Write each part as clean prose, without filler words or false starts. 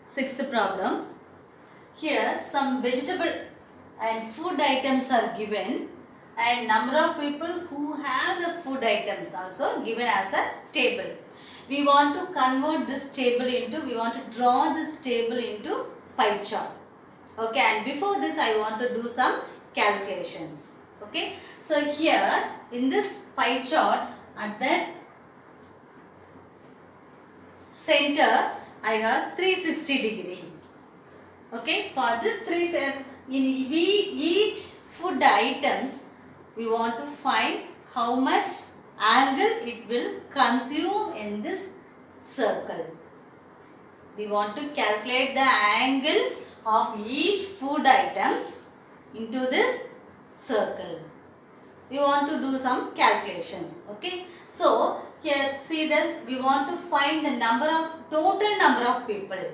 Sixth problem. Here some vegetable and food items are given and number of people who have the food items also given as a table. We want to convert this table into, we want to draw this table into pie chart. Okay, and before this I want to do some calculations. Okay, so here in this pie chart at the center I have 360-degree. Okay, for this each food items we want to find how much angle it will consume in this circle. We want to calculate the angle of each food items into this circle. We want to do some calculations. Okay, so here see that we want to find the total number of people.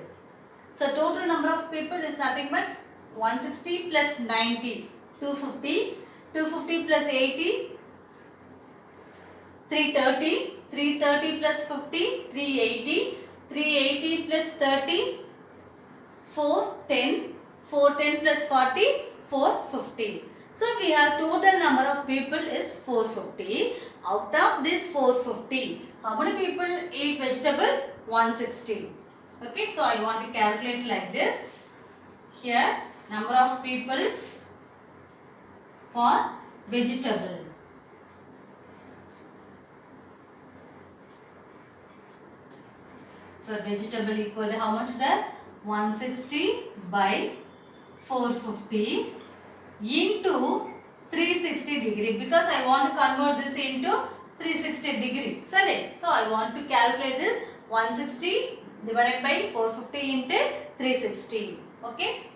So total number of people is nothing but 160 plus 90, 250, 250 plus 80, 330, 330 plus 50, 380, 380 plus 30, 410, 410 plus 40, 450. So we have total number of people is 450. Out of this 450, how many people eat vegetables? 160. Okay, so I want to calculate like this. Here, number of people for vegetable. For vegetable equal to how much there? 160 by 450 into 360-degree, because I want to convert this into 360-degree. So I want to calculate this 160 divided by 450 into 360. Okay.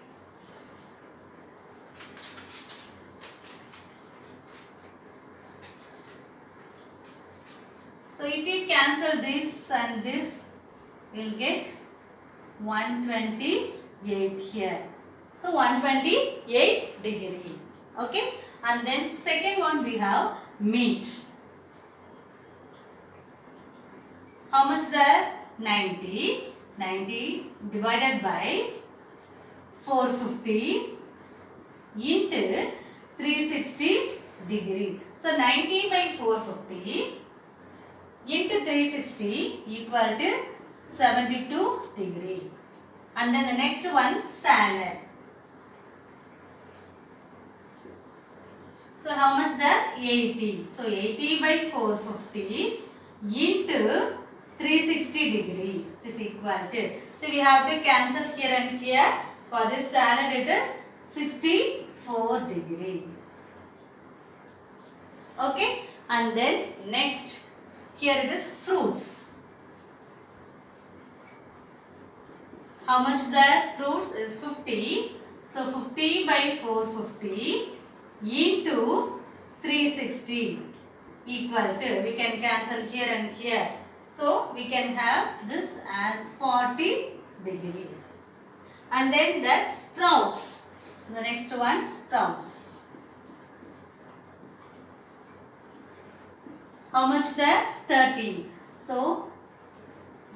So if you cancel this and this, you will get 128 here. So 128-degree. Okay. And then second one we have meat. How much there? 90. 90 divided by 450 into 360-degree. So 90 by 450 into 360 equal to 72-degree. And then the next one, salad. So how much there? 80. So 80 by 450 into 360-degree, which is equal to. So we have to cancel here and here. For this salad it is 64-degree. Okay. And then next, here it is fruits. How much there? Fruits is 50. So 50 by 450 into 360 equal to, we can cancel here and here. So we can have this as 40-degree. And then that sprouts. The next one, sprouts. How much there? 30. So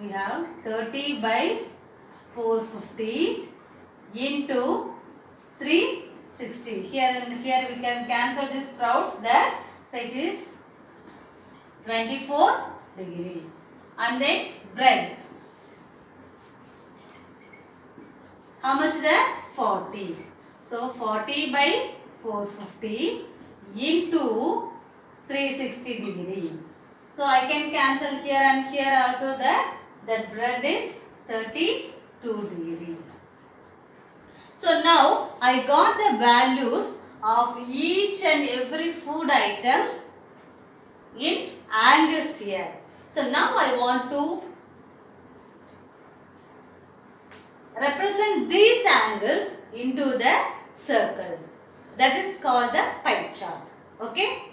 we have 30 by 450 into 360. Here and here we can cancel this sprouts there. So it is 24-degree. And then bread. How much there? 40. So 40 by 450 into 360-degree. So I can cancel here and here also that bread is 32-degree. So now I got the values of each and every food items in angles here. So now I want to represent these angles into the circle. That is called the pie chart. Okay.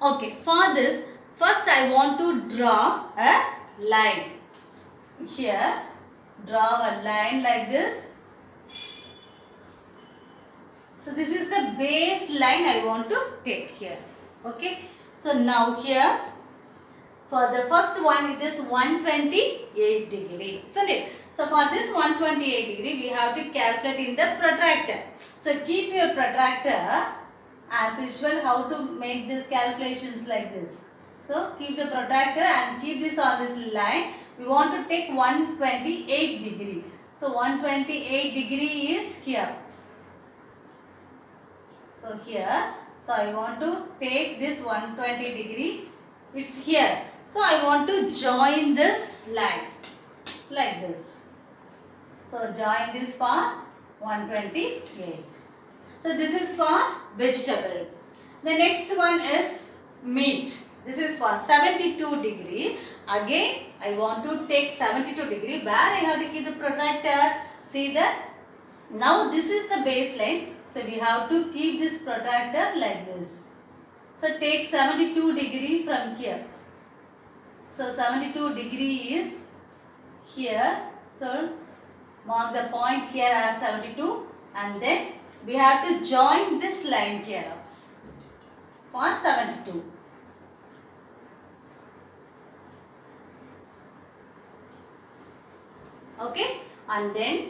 Okay, for this, first I want to draw a line. Here, draw a line like this. So this is the base line I want to take here. Okay. So now here for the first one it is 128 degree, isn't it? So for this 128 degree we have to calculate in the protractor. So keep your protractor as usual. How to make these calculations like this? So keep the protractor and keep this on this line. We want to take 128 degree. So 128 degree is here. So here, so I want to take this 120 degree, it's here. So I want to join this line like this. So join this for 128. So this is for vegetable. The next one is meat. This is for 72 degree. Again I want to take 72 degree. Where I have to keep the protractor? See that? Now this is the baseline. So we have to keep this protractor like this. So take 72 degree from here. So 72 degree is here. So mark the point here as 72 and then we have to join this line here for 72. Okay, and then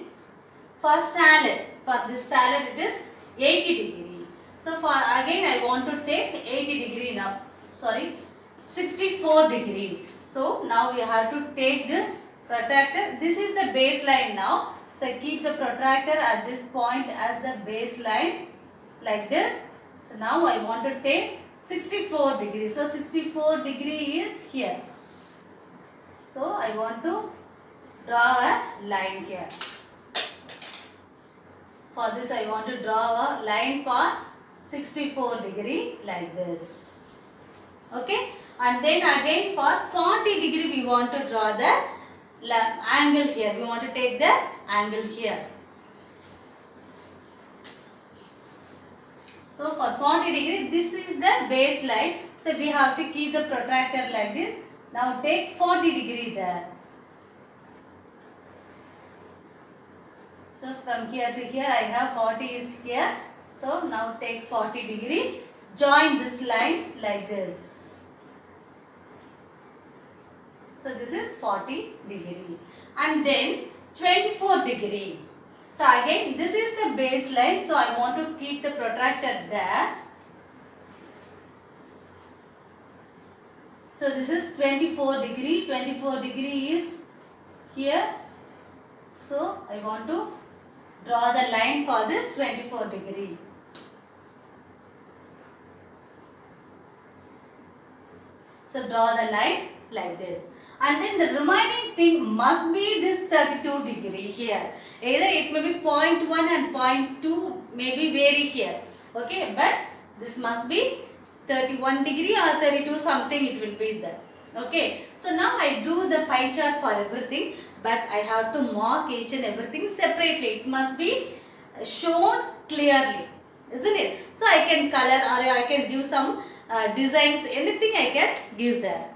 for salad, for this salad it is 80 degree. So for again I want to take 80 degree now, sorry 64 degree. So now we have to take this protractor. This is the baseline now. So keep the protractor at this point as the baseline like this. So now I want to take 64 degree. So 64 degree is here. So I want to draw a line here. For this I want to draw a line for 64 degree like this. Okay, and then again for 40 degree we want to draw the angle here. We want to take the angle here. So for 40 degree this is the baseline. So we have to keep the protractor like this. Now take 40 degree there. So from here to here I have 40 is here. So now take 40 degree. Join this line like this. So this is 40 degree. And then 24 degree. So again this is the baseline. So I want to keep the protractor there. So this is 24 degree. 24 degree is here. So I want to draw the line for this 24 degree. So draw the line like this. And then the remaining thing must be this 32 degree here. Either it may be 0.1 and 0.2 may be vary here. Okay, but this must be 31 degree or 32 something it will be there. Okay, so now I drew the pie chart for everything, but I have to mark each and everything separately. It must be shown clearly, isn't it? So I can color or I can give some designs, anything I can give there.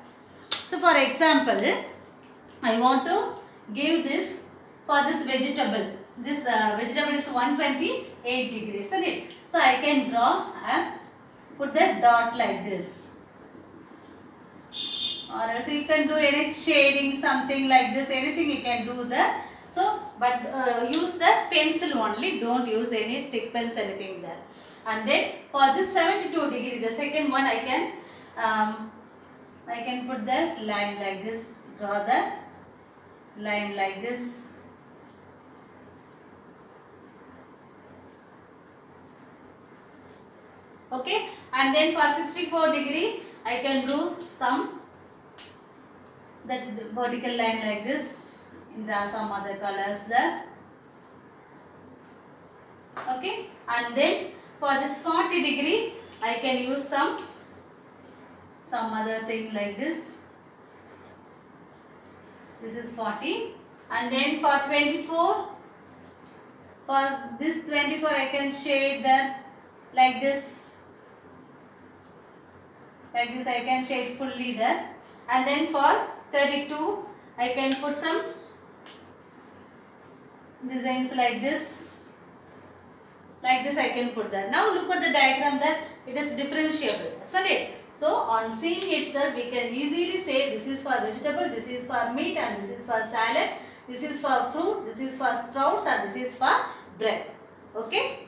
So for example, I want to give this for this vegetable. This vegetable is 128 degrees, isn't it? So I can draw and put the dot like this. Or else you can do any shading, something like this, anything you can do there. So, but use the pencil only, don't use any stick pens, anything there. And then for this 72 degree, the second one I can put the line like this, draw the line like this. Okay, and then for 64 degree, I can do that vertical line like this in some other colors there. Okay, and then for this 40 degree, I can use some other thing like this. This is 40, and then for 24, for this 24 I can shade that like this. Like this I can shade fully there. And then for 32 I can put some designs like this. Like this I can put that. Now look at the diagram there. it is differentiable, isn't it? So on seeing itself, we can easily say this is for vegetable, this is for meat, and this is for salad, this is for fruit, this is for sprouts, and this is for bread. Okay.